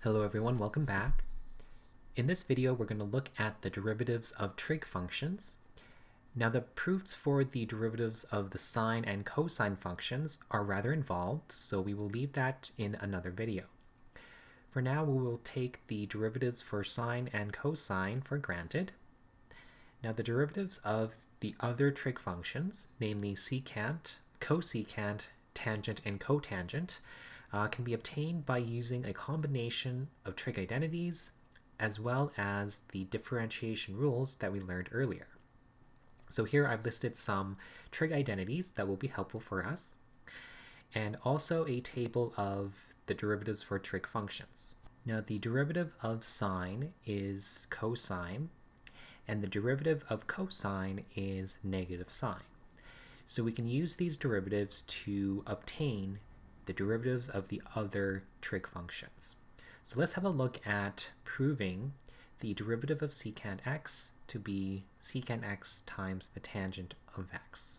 Hello everyone, welcome back. In this video we're going to look at the derivatives of trig functions. Now the proofs for the derivatives of the sine and cosine functions are rather involved, so we will leave that in another video. For now we will take the derivatives for sine and cosine for granted. Now the derivatives of the other trig functions, namely secant, cosecant, tangent, and cotangent, can be obtained by using a combination of trig identities as well as the differentiation rules that we learned earlier. So here I've listed some trig identities that will be helpful for us, and also a table of the derivatives for trig functions. Now the derivative of sine is cosine, and the derivative of cosine is negative sine. So we can use these derivatives to obtain the derivatives of the other trig functions. So let's have a look at proving the derivative of secant x to be secant x times the tangent of x.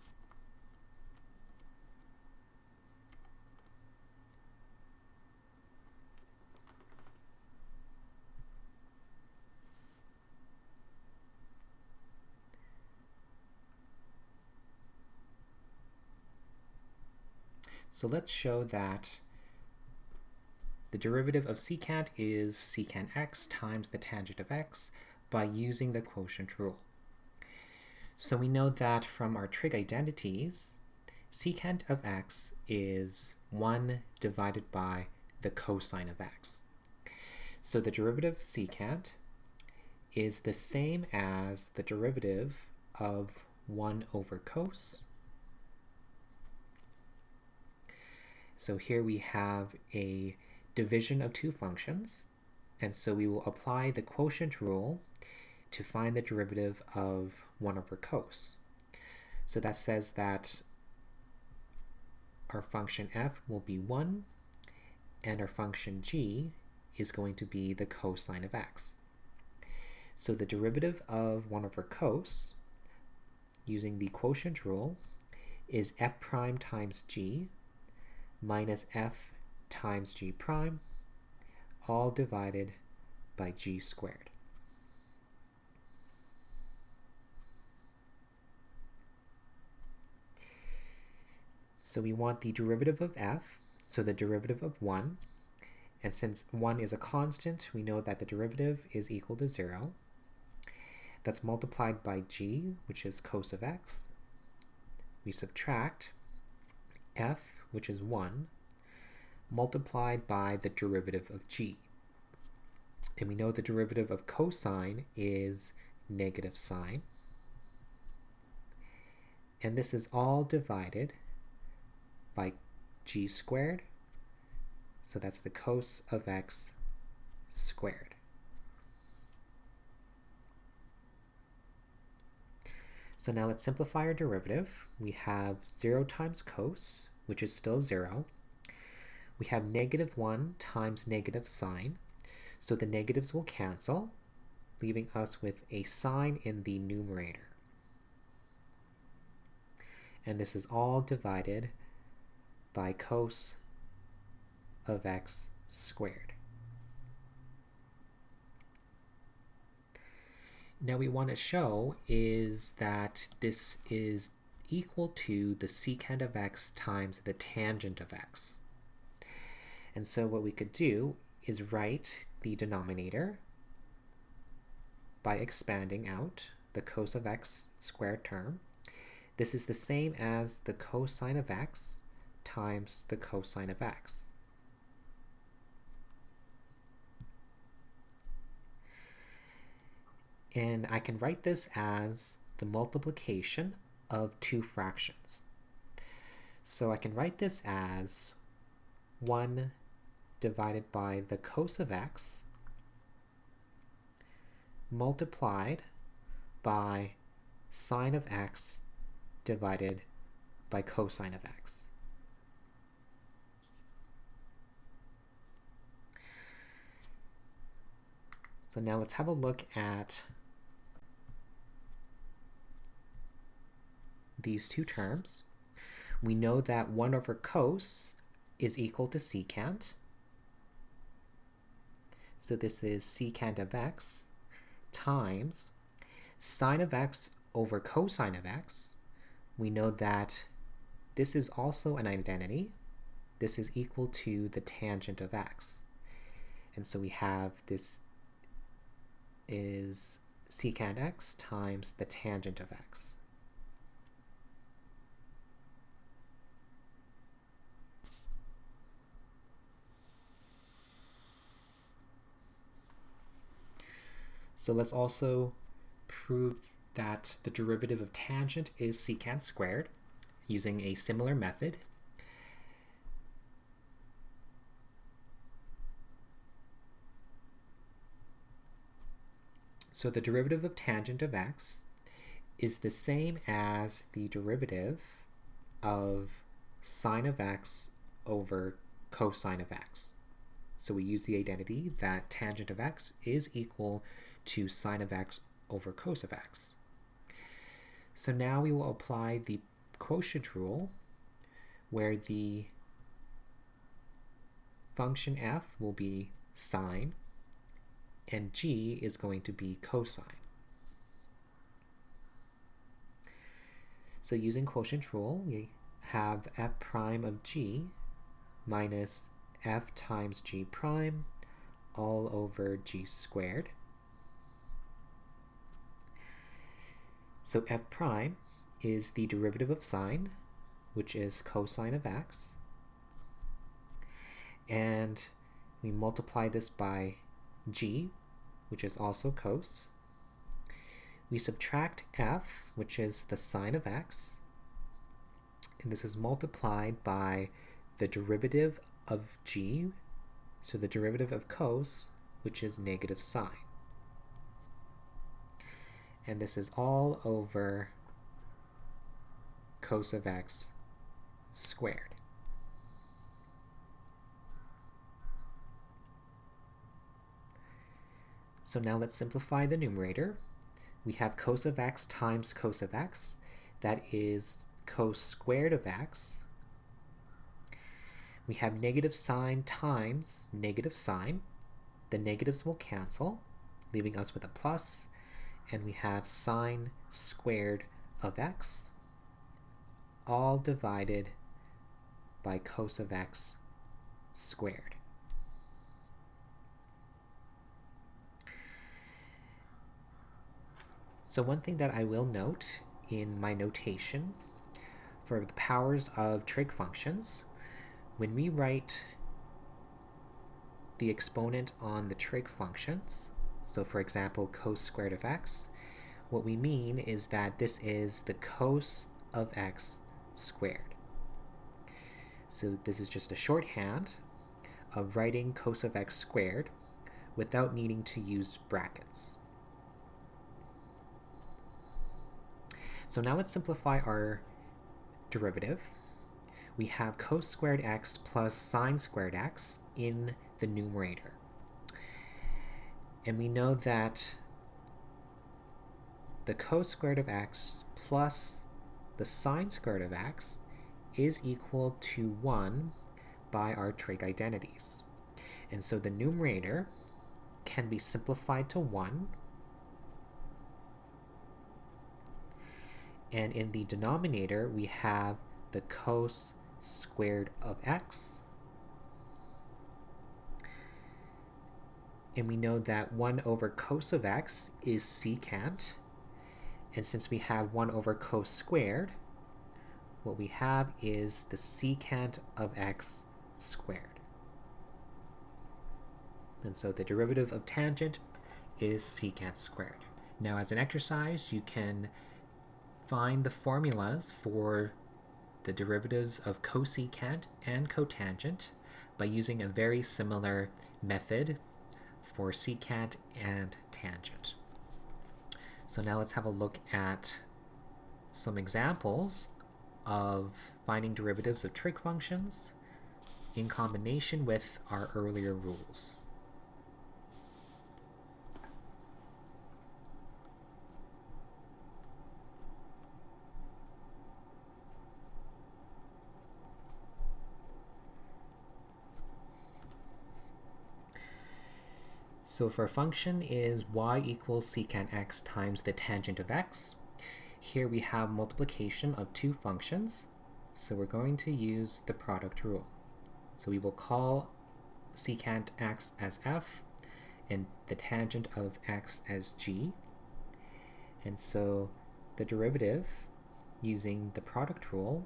So let's show that the derivative of secant is secant x times the tangent of x by using the quotient rule. So we know that from our trig identities, secant of x is 1 divided by the cosine of x. So the derivative of secant is the same as the derivative of 1 over cos. So here we have a division of two functions, and so we will apply the quotient rule to find the derivative of 1 over cos. So that says that our function f will be 1, and our function g is going to be the cosine of x. So the derivative of 1 over cos, using the quotient rule, is f prime times g minus f times g prime, all divided by g squared. So we want the derivative of f, so the derivative of 1, and since 1 is a constant, we know that the derivative is equal to 0. That's multiplied by g, which is cos of x. We subtract f, which is 1, multiplied by the derivative of g. And we know the derivative of cosine is negative sine. And this is all divided by g squared. So that's the cos of x squared. So now let's simplify our derivative. We have 0 times cos, which is still 0. We have negative 1 times negative sine, so the negatives will cancel, leaving us with a sine in the numerator. And this is all divided by cos of x squared. Now we want to show is that this is equal to the secant of x times the tangent of x. And so what we could do is write the denominator by expanding out the cos of x squared term. This is the same as the cosine of x times the cosine of x. And I can write this as the multiplication of two fractions. So I can write this as 1 divided by the cos of x multiplied by sine of x divided by cosine of x. So now let's have a look at these two terms. We know that 1 over cos is equal to secant. So this is secant of x times sine of x over cosine of x. We know that this is also an identity. This is equal to the tangent of x. And so we have this is secant x times the tangent of x. So let's also prove that the derivative of tangent is secant squared using a similar method. So the derivative of tangent of x is the same as the derivative of sine of x over cosine of x. So we use the identity that tangent of x is equal to sine of x over cos of x. So now we will apply the quotient rule, where the function f will be sine and g is going to be cosine. So using quotient rule, we have f prime of g minus f times g prime all over g squared. So f prime is the derivative of sine, which is cosine of x. And we multiply this by g, which is also cos. We subtract f, which is the sine of x. And this is multiplied by the derivative of g, so the derivative of cos, which is negative sine. And this is all over cos of x squared. So now let's simplify the numerator. We have cos of x times cos of x. That is cos squared of x. We have negative sine times negative sine. The negatives will cancel, leaving us with a plus. And we have sine squared of x, all divided by cos of x squared. So one thing that I will note in my notation for the powers of trig functions, when we write the exponent on the trig functions, so for example cos squared of x, what we mean is that this is the cos of x squared. So this is just a shorthand of writing cos of x squared without needing to use brackets. So now let's simplify our derivative. We have cos squared x plus sine squared x in the numerator. And we know that the cos squared of x plus the sine squared of x is equal to 1 by our trig identities. And so the numerator can be simplified to 1. And in the denominator, we have the cos squared of x. And we know that 1 over cos of x is secant. And since we have 1 over cos squared, what we have is the secant of x squared. And so the derivative of tangent is secant squared. Now as an exercise, you can find the formulas for the derivatives of cosecant and cotangent by using a very similar method for secant and tangent. So now let's have a look at some examples of finding derivatives of trig functions in combination with our earlier rules. So if our function is y equals secant x times the tangent of x, here we have multiplication of two functions, so we're going to use the product rule. So we will call secant x as f and the tangent of x as g. And so the derivative using the product rule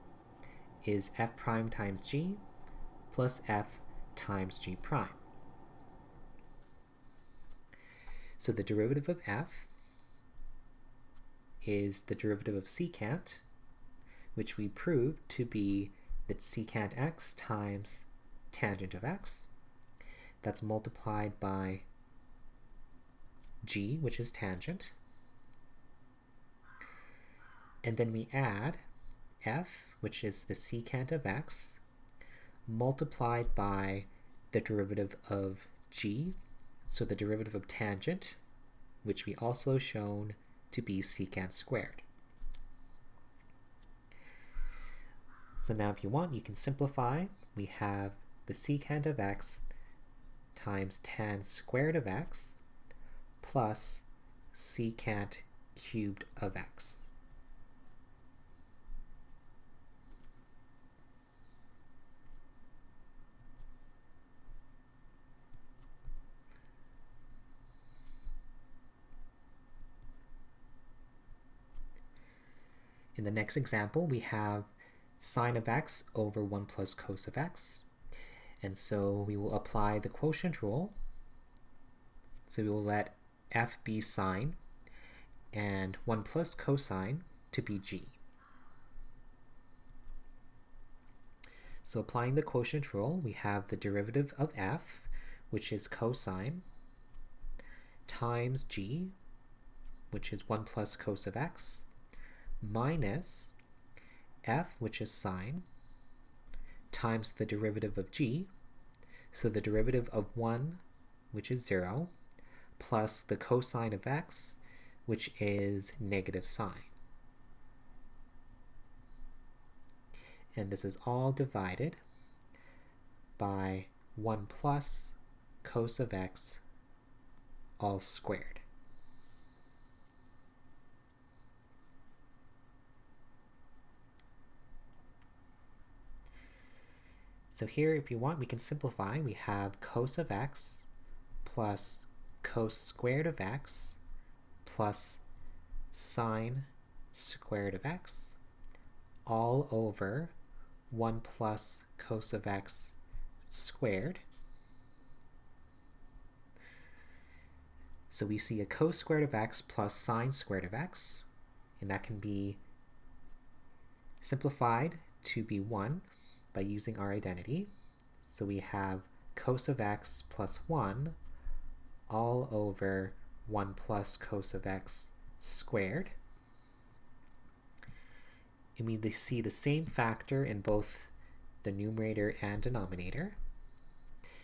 is f prime times g plus f times g prime. So the derivative of f is the derivative of secant, which we proved to be that secant x times tangent of x. That's multiplied by g, which is tangent. And then we add f, which is the secant of x, multiplied by the derivative of g, so the derivative of tangent, which we also shown to be secant squared. So now if you want, you can simplify. We have the secant of x times tan squared of x plus secant cubed of x. In the next example, we have sine of x over 1 plus cos of x. And so we will apply the quotient rule. So we will let f be sine and 1 plus cosine to be g. So applying the quotient rule, we have the derivative of f, which is cosine, times g, which is 1 plus cos of x, minus f, which is sine, times the derivative of g, so the derivative of 1, which is 0, plus the cosine of x, which is negative sine. And this is all divided by 1 plus cos of x all squared. So here, if you want, we can simplify. We have cos of x plus cos squared of x plus sine squared of x all over 1 plus cos of x squared. So we see a cos squared of x plus sine squared of x, and that can be simplified to be 1 by using our identity. So we have cos of x plus 1 all over 1 plus cos of x squared. And we see the same factor in both the numerator and denominator.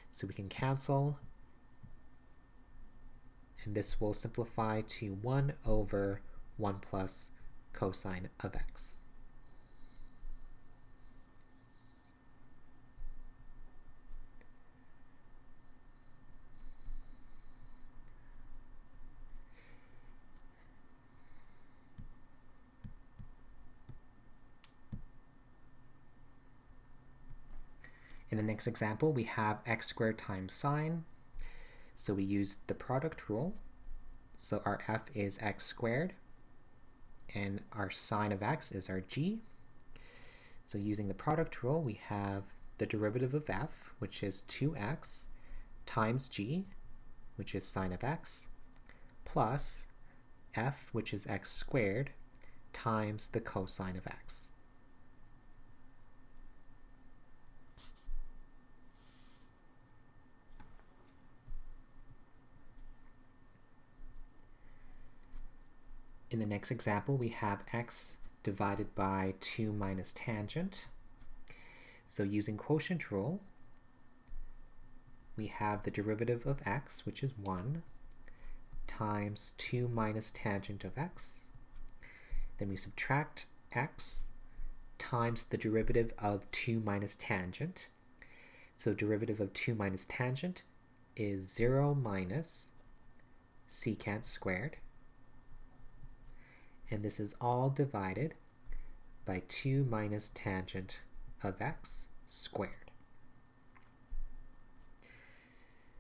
So we can cancel, and this will simplify to 1 over 1 plus cosine of x. In the next example, we have x squared times sine. So we use the product rule. So our f is x squared, and our sine of x is our g. So using the product rule, we have the derivative of f, which is 2x, times g, which is sine of x, plus f, which is x squared, times the cosine of x. In the next example, we have x divided by 2 minus tangent. So using quotient rule, we have the derivative of x, which is 1, times 2 minus tangent of x. Then we subtract x times the derivative of 2 minus tangent. So derivative of 2 minus tangent is 0 minus secant squared. And this is all divided by 2 minus tangent of x squared.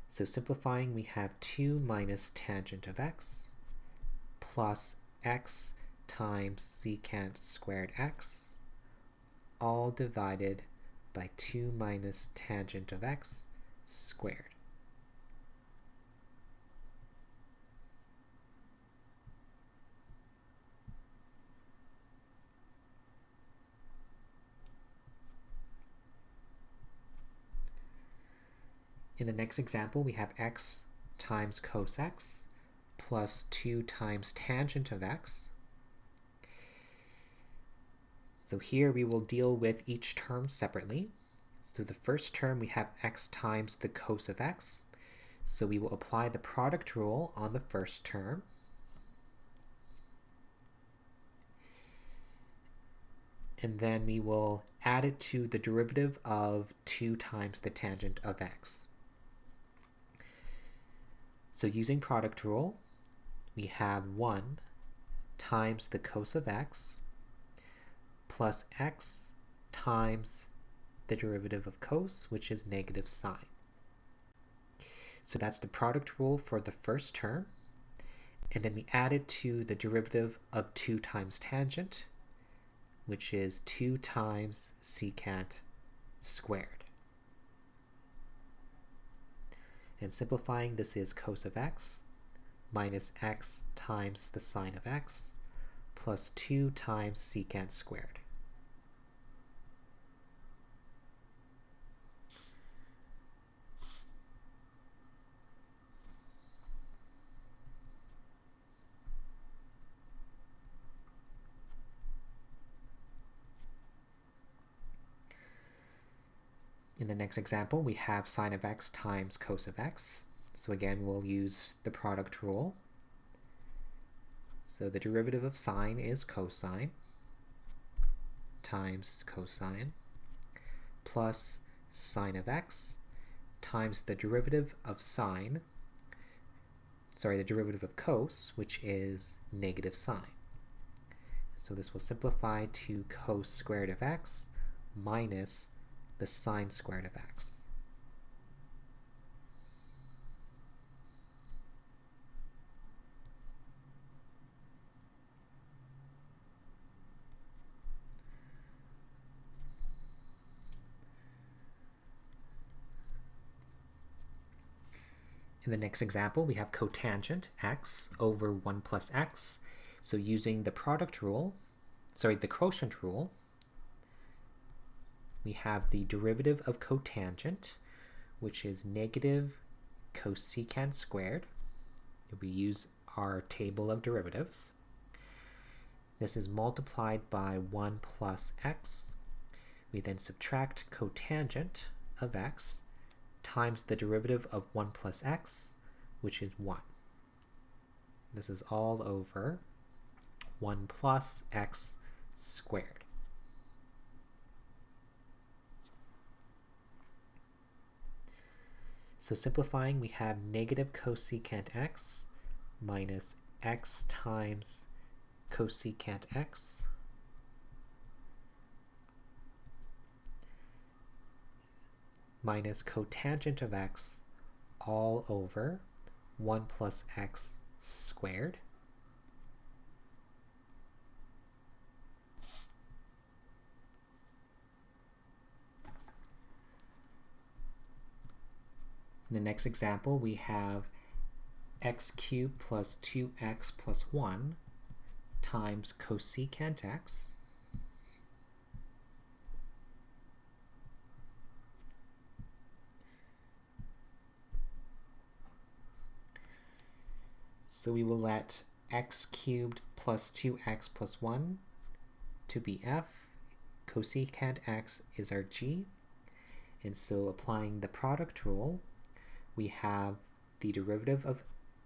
So simplifying, we have 2 minus tangent of x plus x times secant squared x, all divided by 2 minus tangent of x squared. In the next example, we have x times cos x plus 2 times tangent of x. So here we will deal with each term separately. So the first term, we have x times the cos of x. So we will apply the product rule on the first term. And then we will add it to the derivative of 2 times the tangent of x. So using product rule, we have 1 times the cos of x plus x times the derivative of cos, which is negative sine. So that's the product rule for the first term. And then we add it to the derivative of 2 times tangent, which is 2 times secant squared. And simplifying, this is cos of x minus x times the sine of x plus 2 times secant squared. In the next example, we have sine of x times cos of x. So again, we'll use the product rule. So the derivative of sine is cosine times cosine plus sine of x times the derivative of sine, the derivative of cos, which is negative sine. So this will simplify to cos squared of x minus the sine squared of x. In the next example, we have cotangent x over 1 plus x. So using the product rule, the quotient rule, we have the derivative of cotangent, which is negative cosecant squared. We use our table of derivatives. This is multiplied by 1 plus x. We then subtract cotangent of x times the derivative of 1 plus x, which is 1. This is all over 1 plus x squared. So simplifying, we have negative cosecant x minus x times cosecant x minus cotangent of x all over 1 plus x squared. In the next example, we have x cubed plus 2x plus 1 times cosecant x So we will let x cubed plus 2x plus 1 to be f. Cosecant x is our g. And so applying the product rule, we have the derivative of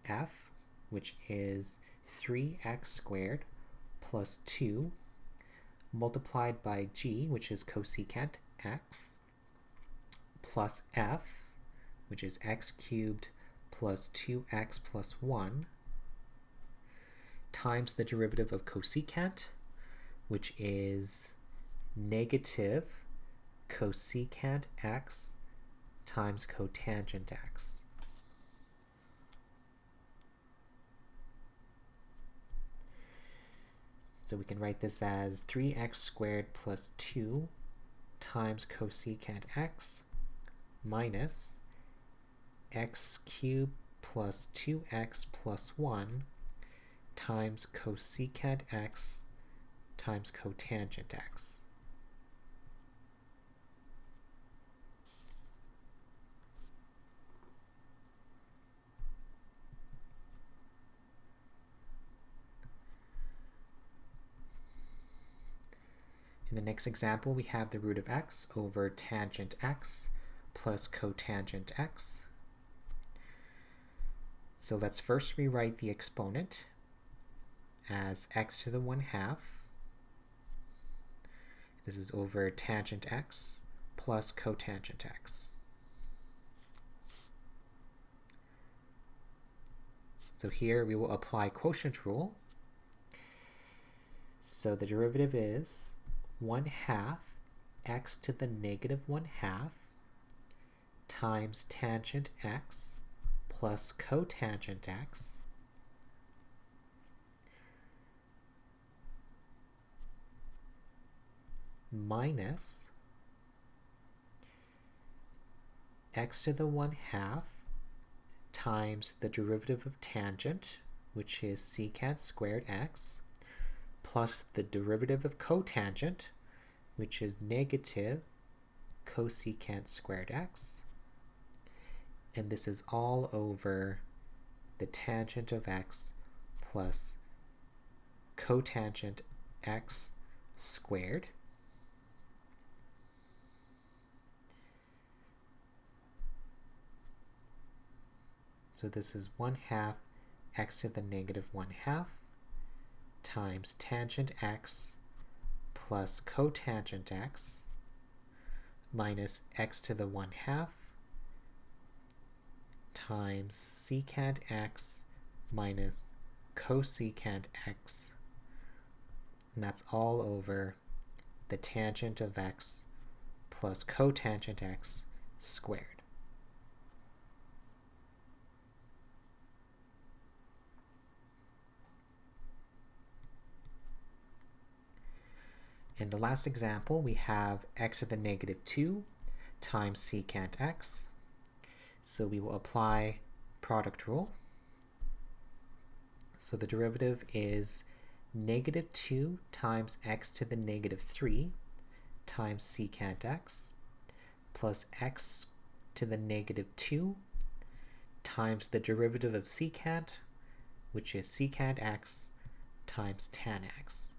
f, which is 3x squared plus 2 multiplied by g, which is cosecant x, plus f, which is x cubed plus 2x plus 1 times the derivative of cosecant, which is negative cosecant x times cotangent x. So we can write this as 3x squared plus 2 times cosecant x minus x cubed plus 2x plus 1 times cosecant x times cotangent x. In the next example, we have the root of x over tangent x plus cotangent x. So let's first rewrite the exponent as x to the 1/2. This is over tangent x plus cotangent x. So here we will apply quotient rule. So the derivative is 1/2 x to the negative 1/2 times tangent x plus cotangent x minus x to the 1/2 times the derivative of tangent, which is secant squared x, plus the derivative of cotangent, which is negative cosecant squared x. And this is all over the tangent of x plus cotangent x squared. So this is 1/2 x to the negative 1/2 times tangent x plus cotangent x minus x to the 1/2 times secant x minus cosecant x. And that's all over the tangent of x plus cotangent x squared. In the last example, we have x to the negative 2 times secant x. So we will apply product rule. So the derivative is negative 2 times x to the negative 3 times secant x plus x to the negative 2 times the derivative of secant, which is secant x times tan x.